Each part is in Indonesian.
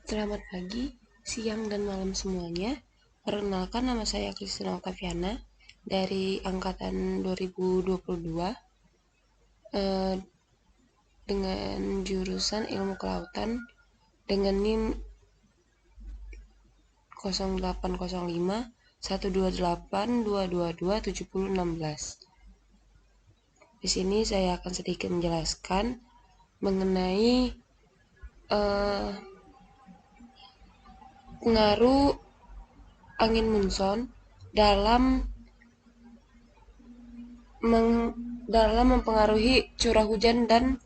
Selamat pagi, siang, dan malam semuanya. Perkenalkan, nama saya Kristina Oktaviana dari angkatan 2022 dengan jurusan Ilmu Kelautan dengan NIM 0805 128 222 7016. Di sini saya akan sedikit menjelaskan mengenai pengaruh angin monsun dalam mempengaruhi curah hujan dan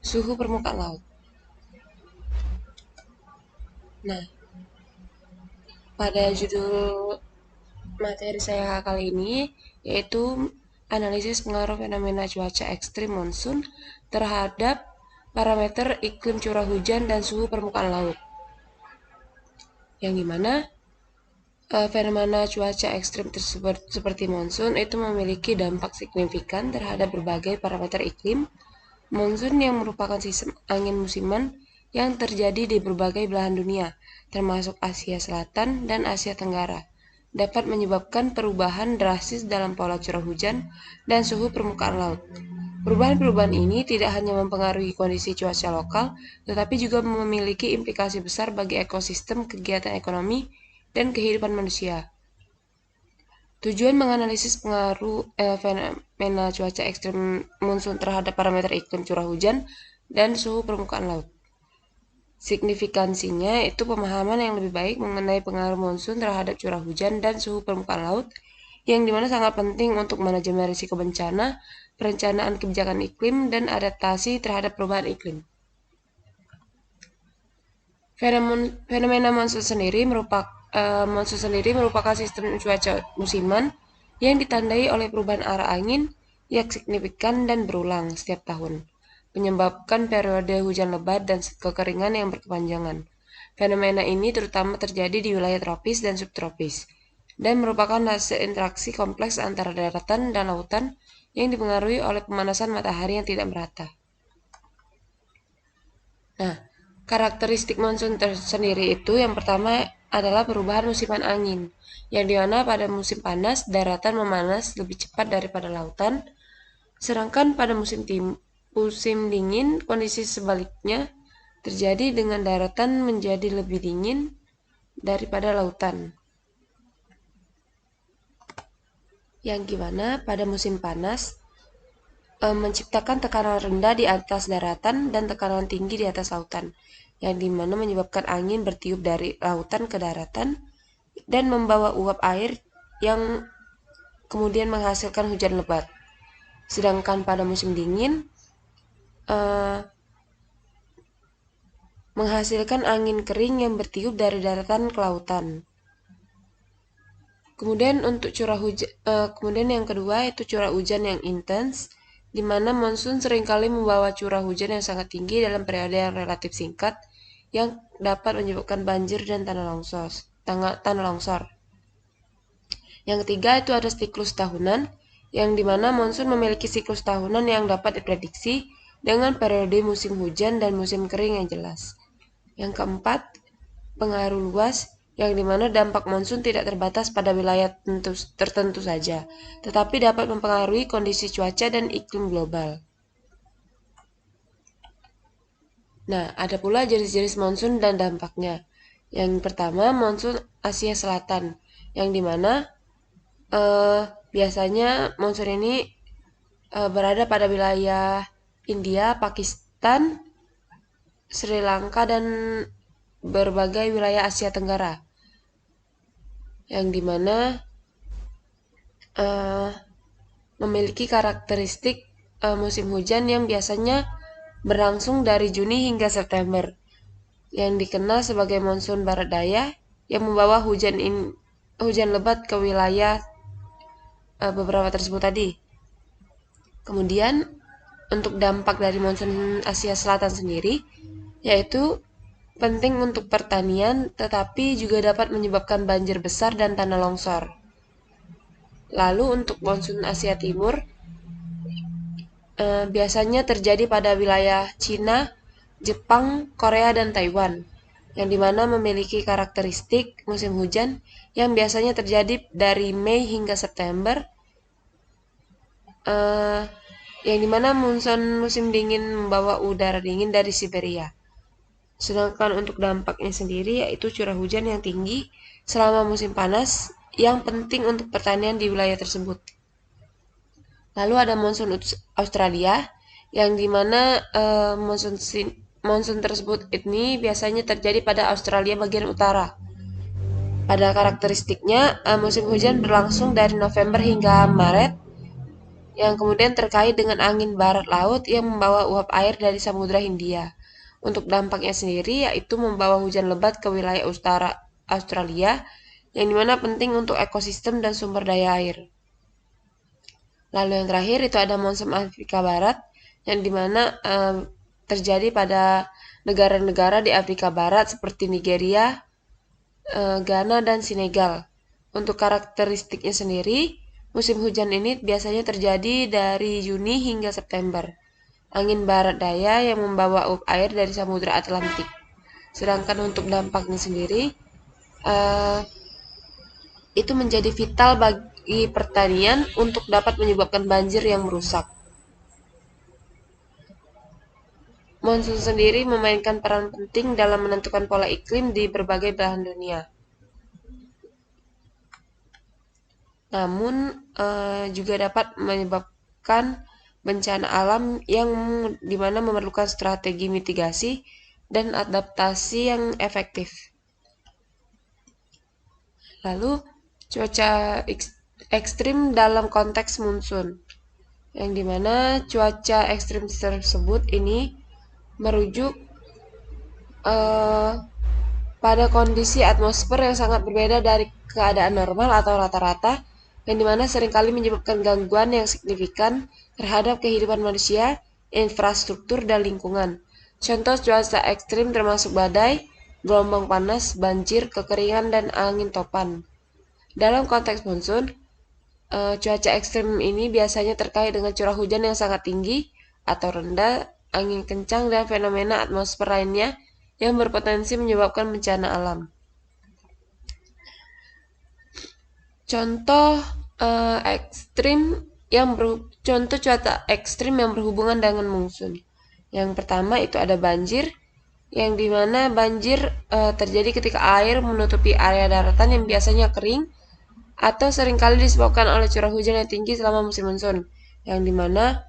suhu permukaan laut. Nah, pada judul materi saya kali ini yaitu analisis pengaruh fenomena cuaca ekstrim monsun terhadap parameter iklim curah hujan dan suhu permukaan laut. Yang dimana fenomena cuaca ekstrim tersebut seperti monsun itu memiliki dampak signifikan terhadap berbagai parameter iklim. Monsun yang merupakan sistem angin musiman yang terjadi di berbagai belahan dunia, termasuk Asia Selatan dan Asia Tenggara, dapat menyebabkan perubahan drastis dalam pola curah hujan dan suhu permukaan laut. Perubahan-perubahan ini tidak hanya mempengaruhi kondisi cuaca lokal, tetapi juga memiliki implikasi besar bagi ekosistem, kegiatan ekonomi, dan kehidupan manusia. Tujuan menganalisis pengaruh fenomena cuaca ekstrem monsun terhadap parameter iklim curah hujan dan suhu permukaan laut. Signifikansinya itu pemahaman yang lebih baik mengenai pengaruh monsun terhadap curah hujan dan suhu permukaan laut, yang dimana sangat penting untuk manajemen risiko bencana, perencanaan kebijakan iklim, dan adaptasi terhadap perubahan iklim. Fenomena monsun sendiri merupakan sistem cuaca musiman yang ditandai oleh perubahan arah angin yang signifikan dan berulang setiap tahun, menyebabkan periode hujan lebat dan kekeringan yang berkepanjangan. Fenomena ini terutama terjadi di wilayah tropis dan subtropis, dan merupakan hasil interaksi kompleks antara daratan dan lautan yang dipengaruhi oleh pemanasan matahari yang tidak merata. Nah, karakteristik monsun tersendiri itu yang pertama adalah perubahan musiman angin, yang dimana pada musim panas daratan memanas lebih cepat daripada lautan, sedangkan pada musim dingin kondisi sebaliknya terjadi dengan daratan menjadi lebih dingin daripada lautan. Yang gimana pada musim panas menciptakan tekanan rendah di atas daratan dan tekanan tinggi di atas lautan, yang dimana menyebabkan angin bertiup dari lautan ke daratan dan membawa uap air yang kemudian menghasilkan hujan lebat. Sedangkan pada musim dingin menghasilkan angin kering yang bertiup dari daratan ke lautan. Kemudian yang kedua itu curah hujan yang intens, di mana monsun seringkali membawa curah hujan yang sangat tinggi dalam periode yang relatif singkat, yang dapat menyebabkan banjir dan tanah longsor. Yang ketiga itu ada siklus tahunan, yang dimana monsun memiliki siklus tahunan yang dapat diprediksi dengan periode musim hujan dan musim kering yang jelas. Yang keempat, pengaruh luas, yang dimana dampak monsun tidak terbatas pada wilayah tertentu saja, tetapi dapat mempengaruhi kondisi cuaca dan iklim global. Nah, ada pula jenis-jenis monsun dan dampaknya. Yang pertama, monsun Asia Selatan, yang dimana biasanya monsun ini berada pada wilayah India, Pakistan, Sri Lanka, dan berbagai wilayah Asia Tenggara, yang dimana memiliki karakteristik musim hujan yang biasanya berlangsung dari Juni hingga September, yang dikenal sebagai monsun barat daya, yang membawa hujan lebat ke wilayah beberapa tersebut tadi. Kemudian untuk dampak dari monsun Asia Selatan sendiri, yaitu penting untuk pertanian, tetapi juga dapat menyebabkan banjir besar dan tanah longsor. Lalu untuk monsun Asia Timur, biasanya terjadi pada wilayah Cina, Jepang, Korea, dan Taiwan. yang dimana memiliki karakteristik musim hujan yang biasanya terjadi dari Mei hingga September, eh, yang dimana monsun musim dingin membawa udara dingin dari Siberia. Sedangkan untuk dampaknya sendiri yaitu curah hujan yang tinggi selama musim panas yang penting untuk pertanian di wilayah tersebut. Lalu ada monsun Australia yang dimana monsun tersebut ini biasanya terjadi pada Australia bagian utara. Pada karakteristiknya, musim hujan berlangsung dari November hingga Maret, yang kemudian terkait dengan angin barat laut yang membawa uap air dari Samudra Hindia. Untuk dampaknya sendiri yaitu membawa hujan lebat ke wilayah utara Australia, yang dimana penting untuk ekosistem dan sumber daya air. Lalu yang terakhir itu ada monsun Afrika Barat, yang dimana terjadi pada negara-negara di Afrika Barat seperti Nigeria, Ghana, dan Senegal. Untuk karakteristiknya sendiri, musim hujan ini biasanya terjadi dari Juni hingga September. Angin barat daya yang membawa uap air dari Samudra Atlantik. Sedangkan untuk dampaknya sendiri, itu menjadi vital bagi pertanian untuk dapat menyebabkan banjir yang merusak. Monsun sendiri memainkan peran penting dalam menentukan pola iklim di berbagai belahan dunia. Namun, juga dapat menyebabkan bencana alam yang dimana memerlukan strategi mitigasi dan adaptasi yang efektif. Lalu, cuaca ekstrim dalam konteks monsun, yang dimana cuaca ekstrim tersebut ini merujuk pada kondisi atmosfer yang sangat berbeda dari keadaan normal atau rata-rata, yang dimana seringkali menyebabkan gangguan yang signifikan terhadap kehidupan manusia, infrastruktur, dan lingkungan. Contoh cuaca ekstrim termasuk badai, gelombang panas, banjir, kekeringan, dan angin topan. Dalam konteks monsun, cuaca ekstrim ini biasanya terkait dengan curah hujan yang sangat tinggi atau rendah, angin kencang, dan fenomena atmosfer lainnya yang berpotensi menyebabkan bencana alam. Contoh contoh cuaca ekstrim yang berhubungan dengan monsun. Yang pertama itu ada banjir, yang dimana banjir terjadi ketika air menutupi area daratan yang biasanya kering atau seringkali disebabkan oleh curah hujan yang tinggi selama musim monsun, yang dimana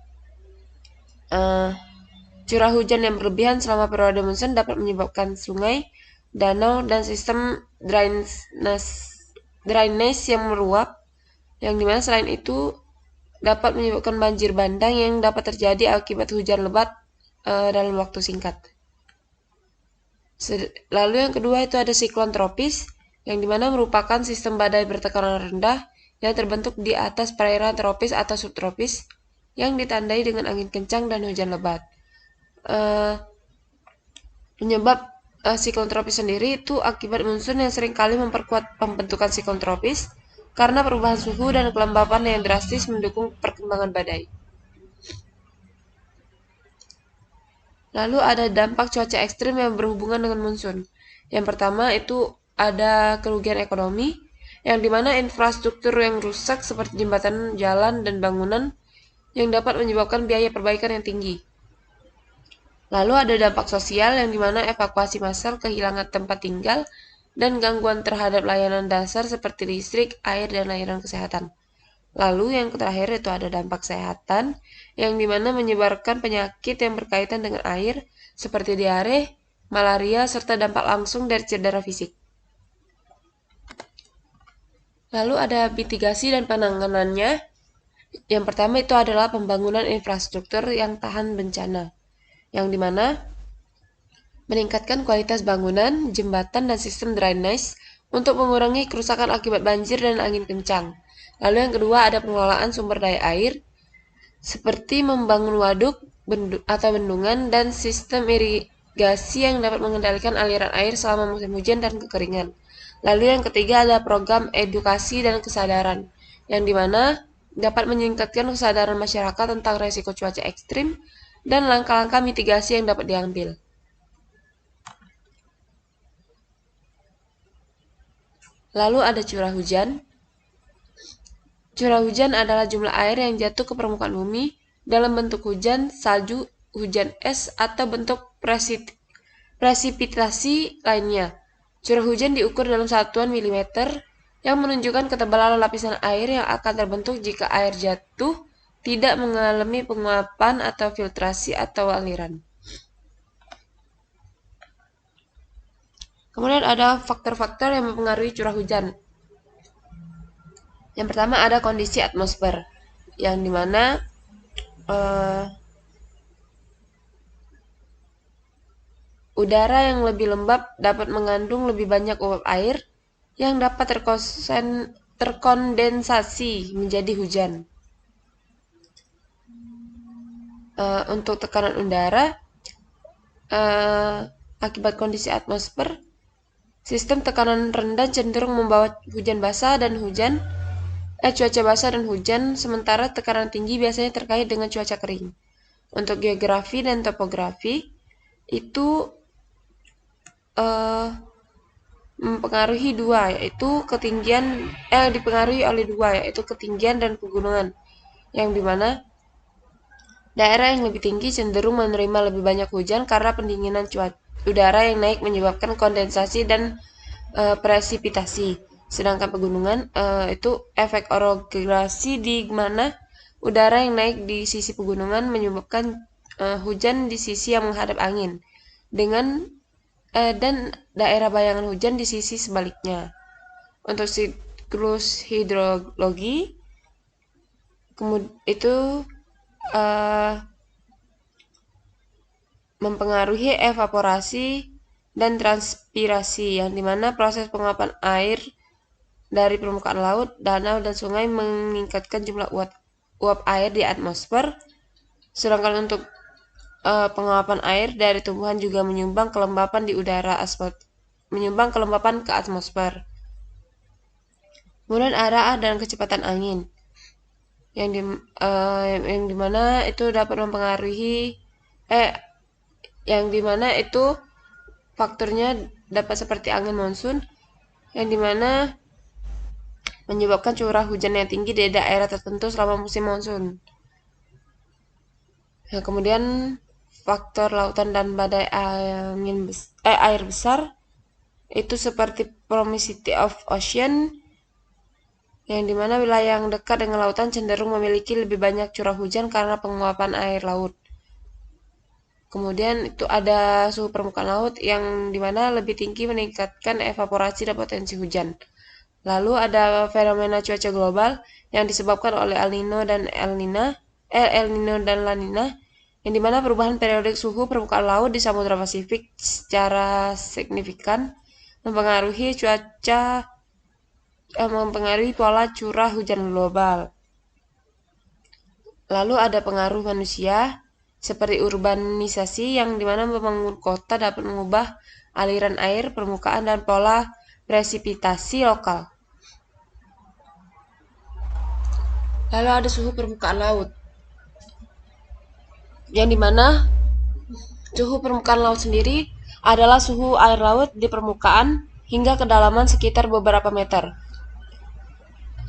curah hujan yang berlebihan selama periode monsun dapat menyebabkan sungai, danau, dan sistem drainase yang meluap, yang dimana selain itu dapat menyebabkan banjir bandang yang dapat terjadi akibat hujan lebat dalam waktu singkat. Lalu yang kedua itu ada siklon tropis, yang dimana merupakan sistem badai bertekanan rendah yang terbentuk di atas perairan tropis atau subtropis yang ditandai dengan angin kencang dan hujan lebat. Penyebab siklon tropis sendiri itu akibat monsun yang seringkali memperkuat pembentukan siklon tropis karena perubahan suhu dan kelembapan yang drastis mendukung perkembangan badai. Lalu ada dampak cuaca ekstrim yang berhubungan dengan monsun. Yang pertama itu ada kerugian ekonomi, yang dimana infrastruktur yang rusak seperti jembatan, jalan, dan bangunan yang dapat menyebabkan biaya perbaikan yang tinggi. Lalu ada dampak sosial yang dimana evakuasi massal, kehilangan tempat tinggal, dan gangguan terhadap layanan dasar seperti listrik, air, dan layanan kesehatan. Lalu yang terakhir itu ada dampak kesehatan yang dimana menyebarkan penyakit yang berkaitan dengan air seperti diare, malaria, serta dampak langsung dari cedera fisik. Lalu ada mitigasi dan penanganannya. Yang pertama itu adalah pembangunan infrastruktur yang tahan bencana, yang dimana meningkatkan kualitas bangunan, jembatan, dan sistem drainase untuk mengurangi kerusakan akibat banjir dan angin kencang. Lalu yang kedua ada pengelolaan sumber daya air, seperti membangun waduk atau bendungan dan sistem irigasi yang dapat mengendalikan aliran air selama musim hujan dan kekeringan. Lalu yang ketiga ada program edukasi dan kesadaran, yang dimana dapat meningkatkan kesadaran masyarakat tentang resiko cuaca ekstrim dan langkah-langkah mitigasi yang dapat diambil. Lalu ada curah hujan. Curah hujan adalah jumlah air yang jatuh ke permukaan bumi dalam bentuk hujan, salju, hujan es, atau bentuk presipitasi lainnya. Curah hujan diukur dalam satuan milimeter yang menunjukkan ketebalan lapisan air yang akan terbentuk jika air jatuh tidak mengalami penguapan atau filtrasi atau aliran. Kemudian ada faktor-faktor yang mempengaruhi curah hujan. Yang pertama ada kondisi atmosfer, yang dimana udara yang lebih lembab dapat mengandung lebih banyak uap air yang dapat terkondensasi menjadi hujan. Untuk tekanan udara, akibat kondisi atmosfer, sistem tekanan rendah cenderung membawa hujan basah dan cuaca basah dan hujan, sementara tekanan tinggi biasanya terkait dengan cuaca kering. Untuk geografi dan topografi, itu mempengaruhi dipengaruhi oleh dua, yaitu ketinggian dan pegunungan, yang dimana daerah yang lebih tinggi cenderung menerima lebih banyak hujan karena pendinginan udara yang naik menyebabkan kondensasi dan presipitasi. Sedangkan pegunungan itu efek orogenasi, di mana udara yang naik di sisi pegunungan menyebabkan hujan di sisi yang menghadap angin, dan daerah bayangan hujan di sisi sebaliknya. Untuk siklus hidrologi, itu mempengaruhi evaporasi dan transpirasi, yang dimana proses penguapan air dari permukaan laut, danau, dan sungai meningkatkan jumlah uap air di atmosfer. Sedangkan untuk penguapan air dari tumbuhan juga menyumbang kelembapan di udara, kelembapan ke atmosfer. Kemudian arah dan kecepatan angin, yang dimana itu dapat mempengaruhi yang dimana itu faktornya dapat seperti angin monsun, yang dimana menyebabkan curah hujan yang tinggi di daerah tertentu selama musim monsun. Nah, kemudian faktor lautan dan badai air besar, itu seperti proximity of ocean, yang dimana wilayah yang dekat dengan lautan cenderung memiliki lebih banyak curah hujan karena penguapan air laut. Kemudian itu ada suhu permukaan laut, yang dimana lebih tinggi meningkatkan evaporasi dan potensi hujan. Lalu ada fenomena cuaca global yang disebabkan oleh El Nino dan La Nina, yang dimana perubahan periodik suhu permukaan laut di Samudra Pasifik secara signifikan mempengaruhi pola curah hujan global. Lalu ada pengaruh manusia seperti urbanisasi, yang dimana membangun kota dapat mengubah aliran air, permukaan, dan pola presipitasi lokal. Lalu ada suhu permukaan laut, yang dimana suhu permukaan laut sendiri adalah suhu air laut di permukaan hingga kedalaman sekitar beberapa meter.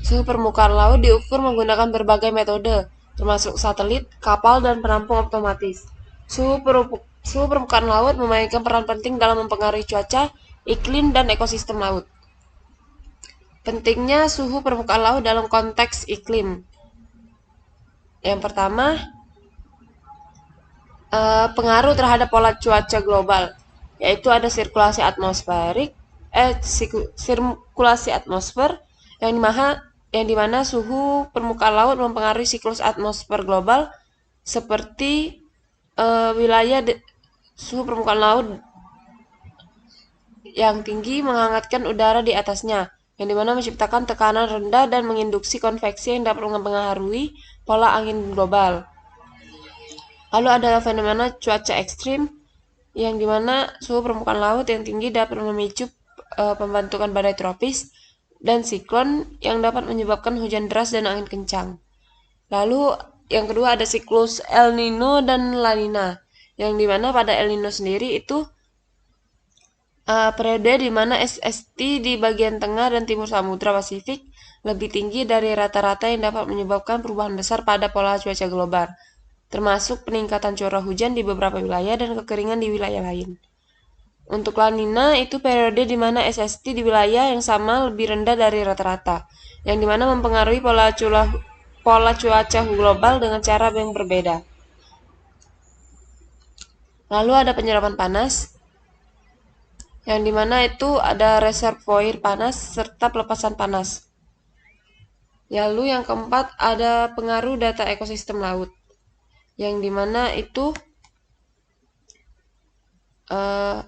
Suhu permukaan laut diukur menggunakan berbagai metode, termasuk satelit, kapal, dan penampung otomatis. Suhu permukaan laut memainkan peran penting dalam mempengaruhi cuaca, iklim, dan ekosistem laut. Pentingnya suhu permukaan laut dalam konteks iklim. Yang pertama, pengaruh terhadap pola cuaca global, yaitu ada sirkulasi atmosfer, yang dimana suhu permukaan laut mempengaruhi siklus atmosfer global, seperti suhu permukaan laut yang tinggi menghangatkan udara di atasnya, yang dimana menciptakan tekanan rendah dan menginduksi konveksi yang dapat mempengaruhi pola angin global. Lalu ada fenomena cuaca ekstrim, yang dimana suhu permukaan laut yang tinggi dapat memicu pembentukan badai tropis dan siklon yang dapat menyebabkan hujan deras dan angin kencang. Lalu yang kedua ada siklus El Nino dan La Nina, yang dimana pada El Nino sendiri itu periode di mana SST di bagian tengah dan timur Samudra Pasifik lebih tinggi dari rata-rata yang dapat menyebabkan perubahan besar pada pola cuaca global, termasuk peningkatan curah hujan di beberapa wilayah dan kekeringan di wilayah lain. Untuk La Nina itu periode di mana SST di wilayah yang sama lebih rendah dari rata-rata, yang dimana mempengaruhi pola cuaca global dengan cara yang berbeda. Lalu ada penyerapan panas, yang dimana itu ada reservoir panas serta pelepasan panas. Lalu yang keempat ada pengaruh data ekosistem laut, yang dimana itu uh,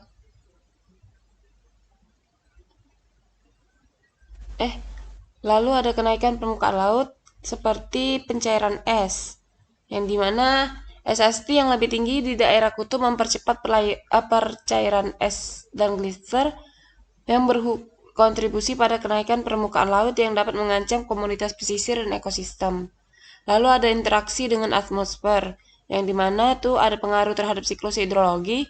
lalu ada kenaikan permukaan laut seperti pencairan es, yang dimana SST yang lebih tinggi di daerah kutub mempercepat percairan es dan gletser yang berkontribusi pada kenaikan permukaan laut yang dapat mengancam komunitas pesisir dan ekosistem. Lalu ada interaksi dengan atmosfer, yang dimana itu ada pengaruh terhadap siklus hidrologi,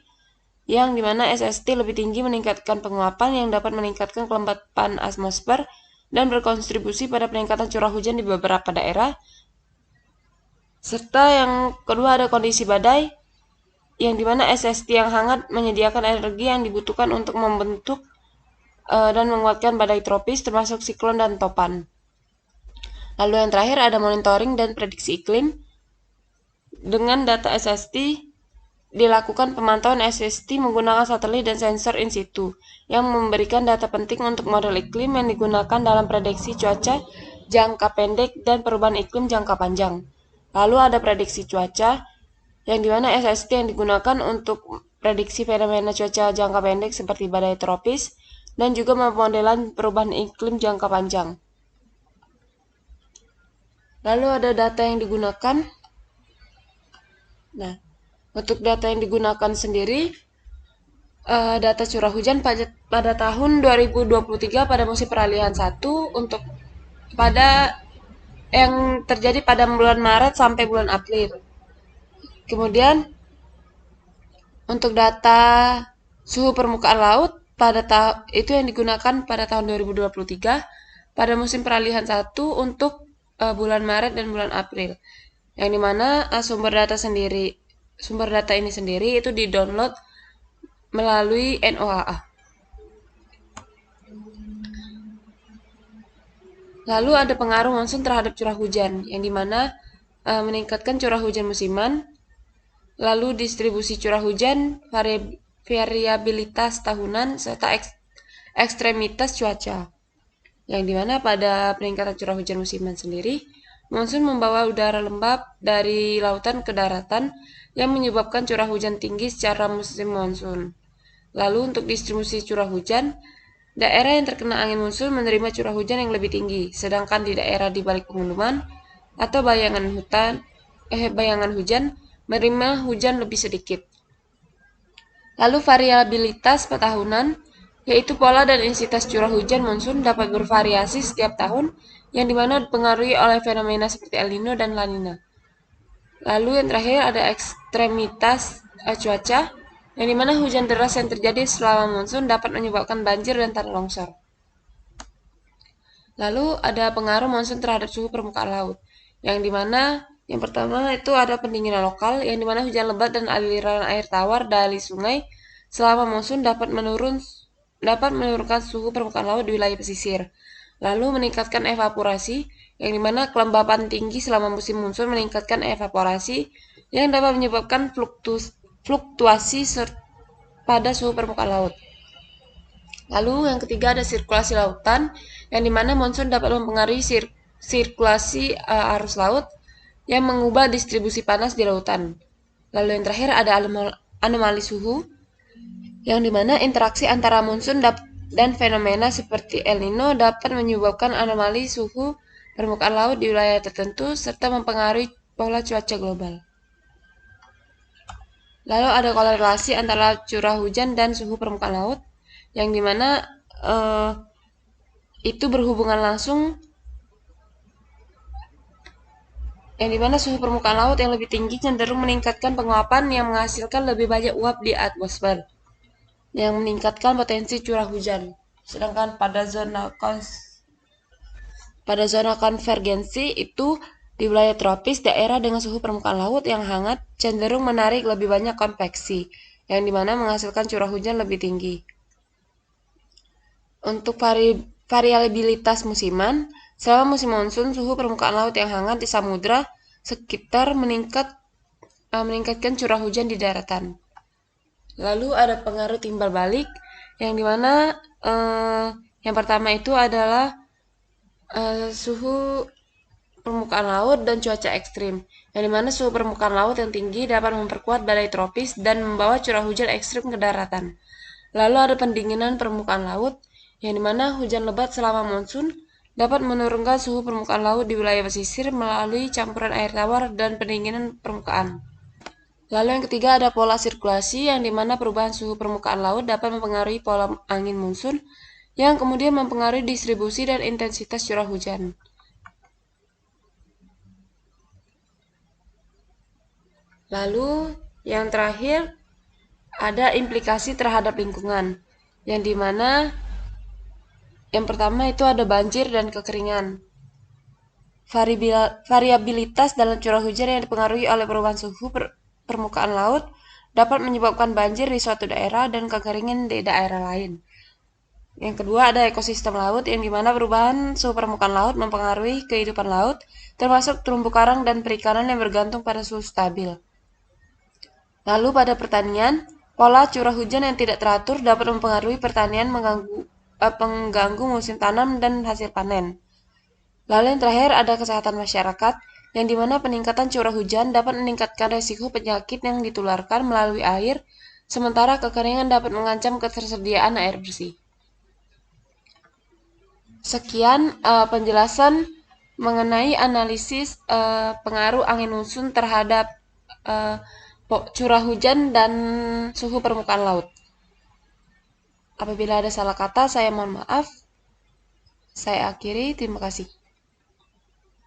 yang dimana SST lebih tinggi meningkatkan penguapan yang dapat meningkatkan kelembapan atmosfer dan berkontribusi pada peningkatan curah hujan di beberapa daerah. Serta yang kedua ada kondisi badai, yang dimana SST yang hangat menyediakan energi yang dibutuhkan untuk membentuk dan menguatkan badai tropis termasuk siklon dan topan. Lalu yang terakhir ada monitoring dan prediksi iklim. Dengan data SST dilakukan pemantauan SST menggunakan satelit dan sensor in situ yang memberikan data penting untuk model iklim yang digunakan dalam prediksi cuaca jangka pendek dan perubahan iklim jangka panjang. Lalu ada prediksi cuaca, yang dimana SST yang digunakan untuk prediksi fenomena cuaca jangka pendek seperti badai tropis dan juga pemodelan perubahan iklim jangka panjang. Lalu ada data yang digunakan. Nah, untuk data yang digunakan sendiri, data curah hujan pada tahun 2023 pada musim peralihan 1 untuk pada yang terjadi pada bulan Maret sampai bulan April. Kemudian untuk data suhu permukaan laut itu yang digunakan pada tahun 2023 pada musim peralihan 1 untuk bulan Maret dan bulan April. Yang dimana sumber data ini sendiri itu di-download melalui NOAA. Lalu ada pengaruh monsun terhadap curah hujan, yang dimana meningkatkan curah hujan musiman. Lalu distribusi curah hujan, variabilitas tahunan, serta ekstremitas cuaca. Yang dimana pada peningkatan curah hujan musiman sendiri, monsun membawa udara lembab dari lautan ke daratan yang menyebabkan curah hujan tinggi secara musim monsun. Lalu untuk distribusi curah hujan, daerah yang terkena angin monsun menerima curah hujan yang lebih tinggi, sedangkan di daerah di balik pegunungan atau bayangan hujan menerima hujan lebih sedikit. Lalu variabilitas tahunan, yaitu pola dan intensitas curah hujan monsun dapat bervariasi setiap tahun, yang dimana dipengaruhi oleh fenomena seperti El Nino dan La Nina. Lalu yang terakhir ada ekstremitas cuaca, yang dimana hujan deras yang terjadi selama monsun dapat menyebabkan banjir dan tanah longsor. Lalu ada pengaruh monsun terhadap suhu permukaan laut, yang dimana yang pertama itu ada pendinginan lokal, yang dimana hujan lebat dan aliran air tawar dari sungai selama monsun dapat menurunkan suhu permukaan laut di wilayah pesisir. Lalu meningkatkan evaporasi, yang dimana kelembapan tinggi selama musim monsun meningkatkan evaporasi yang dapat menyebabkan fluktuasi pada suhu permukaan laut. Lalu yang ketiga ada sirkulasi lautan, yang dimana monsun dapat mempengaruhi sirkulasi arus laut yang mengubah distribusi panas di lautan. Lalu yang terakhir ada anomali suhu, yang dimana interaksi antara monsun dan fenomena seperti El Nino dapat menyebabkan anomali suhu permukaan laut di wilayah tertentu serta mempengaruhi pola cuaca global. Lalu ada korelasi antara curah hujan dan suhu permukaan laut, yang dimana itu berhubungan langsung, yang dimana suhu permukaan laut yang lebih tinggi cenderung meningkatkan penguapan yang menghasilkan lebih banyak uap di atmosfer. yang meningkatkan potensi curah hujan. Sedangkan pada zona konvergensi itu di wilayah tropis, daerah dengan suhu permukaan laut yang hangat cenderung menarik lebih banyak konveksi, yang dimana menghasilkan curah hujan lebih tinggi. Untuk variabilitas musiman, selama musim monsun, suhu permukaan laut yang hangat di samudra sekitar meningkatkan curah hujan di daratan. Lalu ada pengaruh timbal balik, yang dimana yang pertama itu adalah suhu permukaan laut dan cuaca ekstrim, yang dimana suhu permukaan laut yang tinggi dapat memperkuat badai tropis dan membawa curah hujan ekstrim ke daratan. Lalu ada pendinginan permukaan laut, yang dimana hujan lebat selama monsun dapat menurunkan suhu permukaan laut di wilayah pesisir melalui campuran air tawar dan pendinginan permukaan. Lalu yang ketiga ada pola sirkulasi, yang dimana perubahan suhu permukaan laut dapat mempengaruhi pola angin monsun, yang kemudian mempengaruhi distribusi dan intensitas curah hujan. Lalu yang terakhir ada implikasi terhadap lingkungan, yang dimana yang pertama itu ada banjir dan kekeringan. Variabilitas dalam curah hujan yang dipengaruhi oleh perubahan suhu permukaan laut dapat menyebabkan banjir di suatu daerah dan kekeringan di daerah lain. Yang kedua ada ekosistem laut, yang dimana perubahan suhu permukaan laut mempengaruhi kehidupan laut, termasuk terumbu karang dan perikanan yang bergantung pada suhu stabil. Lalu pada pertanian, pola curah hujan yang tidak teratur dapat mempengaruhi pertanian, mengganggu musim tanam dan hasil panen. Lalu yang terakhir ada kesehatan masyarakat, yang dimana peningkatan curah hujan dapat meningkatkan resiko penyakit yang ditularkan melalui air, sementara kekeringan dapat mengancam ketersediaan air bersih. Sekian penjelasan mengenai analisis pengaruh angin monsun terhadap curah hujan dan suhu permukaan laut. Apabila ada salah kata, saya mohon maaf. Saya akhiri, terima kasih.